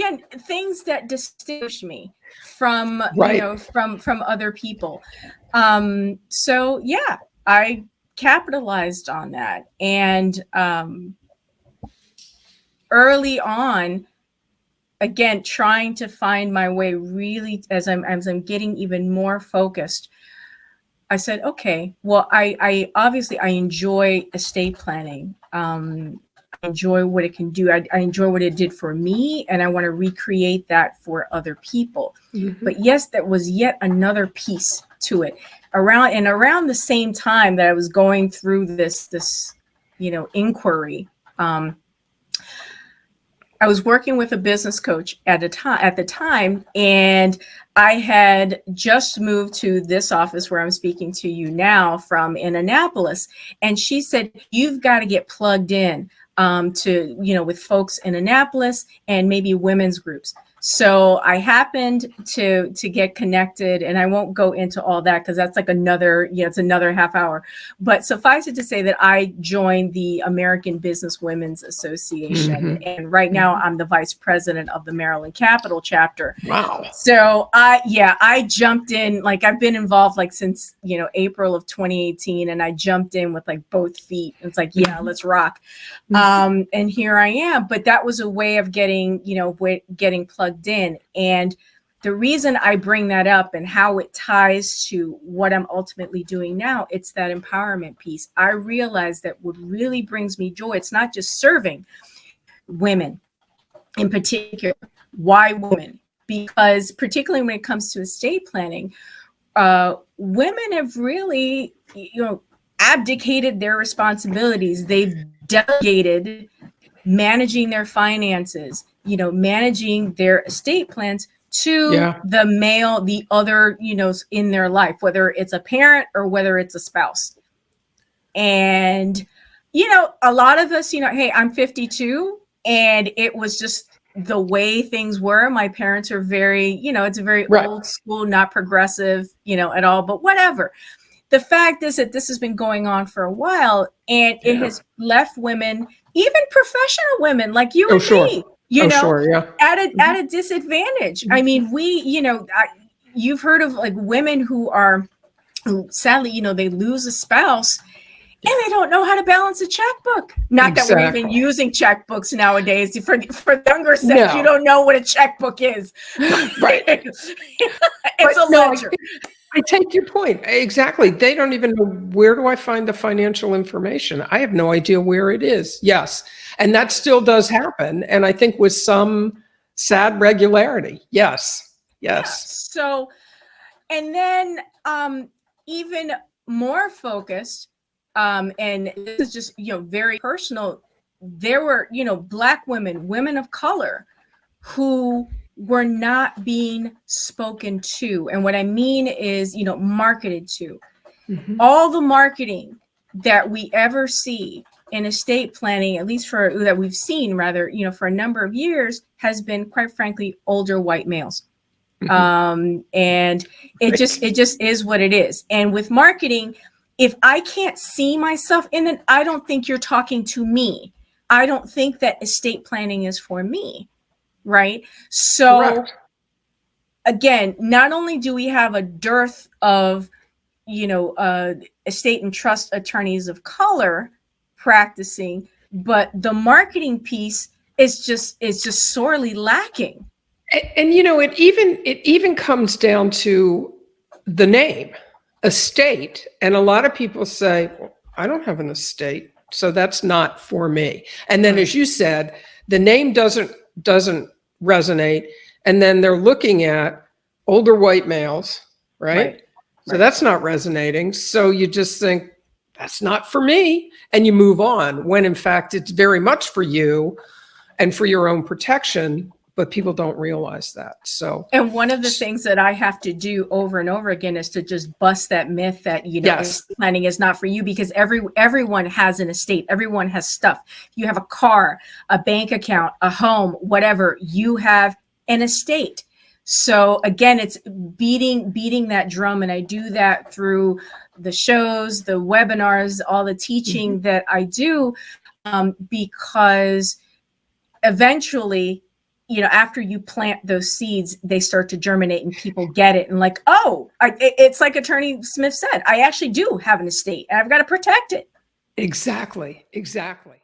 again, things that distinguish me from, Right. from other people. So yeah, I capitalized on that. And early on, again, trying to find my way really as I'm getting even more focused, I said, okay, well, I obviously I enjoy estate planning. I enjoy what it can do. I enjoy what it did for me, and I want to recreate that for other people. Mm-hmm. But yes, that was yet another piece to it. Around the same time that I was going through this inquiry, I was working with a business coach at the time, and I had just moved to this office where I'm speaking to you now from in Annapolis. And she said, you've got to get plugged in to, with folks in Annapolis and maybe women's groups. So I happened to get connected, and I won't go into all that because that's like another, it's another half hour. But suffice it to say that I joined the American Business Women's Association, and right now I'm the vice president of the Maryland Capital chapter. Wow. So I jumped in, like I've been involved like since, April of 2018, and I jumped in with like both feet. It's like, yeah, let's rock. And here I am. But that was a way of getting plugged in. And the reason I bring that up and how it ties to what I'm ultimately doing now, it's that empowerment piece. I realize that what really brings me joy, it's not just serving women in particular. Why women? Because particularly when it comes to estate planning, women have really, abdicated their responsibilities. They've delegated managing their finances, managing their estate plans to the male, the other, in their life, whether it's a parent or whether it's a spouse. And, a lot of us, hey, I'm 52, and it was just the way things were. My parents are very, it's a very old school, not progressive, at all, but whatever. The fact is that this has been going on for a while, and it has left women, even professional women like you and me, at a disadvantage. I mean, you've heard of like women who sadly, they lose a spouse and they don't know how to balance a checkbook. Not that we're even using checkbooks nowadays. For younger sex, you don't know what a checkbook is. Right. It's a ledger. I take your point. Exactly. They don't even know, where do I find the financial information? I have no idea where it is. Yes. And that still does happen. And I think with some sad regularity. Yes. Yes. Yeah. So, and then even more focused, and this is just, very personal. There were, Black women of color who were not being spoken to. And what I mean is, marketed to. All the marketing that we ever see in estate planning, at least that we've seen rather, for a number of years, has been, quite frankly, older white males. And it just is what it is. And with marketing, if I can't see myself in it, I don't think you're talking to me. I don't think that estate planning is for me. Right. So again, not only do we have a dearth of, estate and trust attorneys of color practicing, but the marketing piece is just sorely lacking. And it even comes down to the name, estate. And a lot of people say, well, I don't have an estate, so that's not for me. And then, as you said, the name doesn't resonate. And then they're looking at older white males, right? So that's not resonating. So you just think, that's not for me. And you move on, when in fact, it's very much for you and for your own protection. But people don't realize that. So, and one of the things that I have to do over and over again is to just bust that myth that, estate planning is not for you, because everyone has an estate. Everyone has stuff. You have a car, a bank account, a home, whatever, you have an estate. So again, it's beating that drum. And I do that through the shows, the webinars, all the teaching that I do, because eventually after you plant those seeds, they start to germinate and people get it. And like, oh, it's like Attorney Smith said, I actually do have an estate and I've got to protect it. Exactly. Exactly.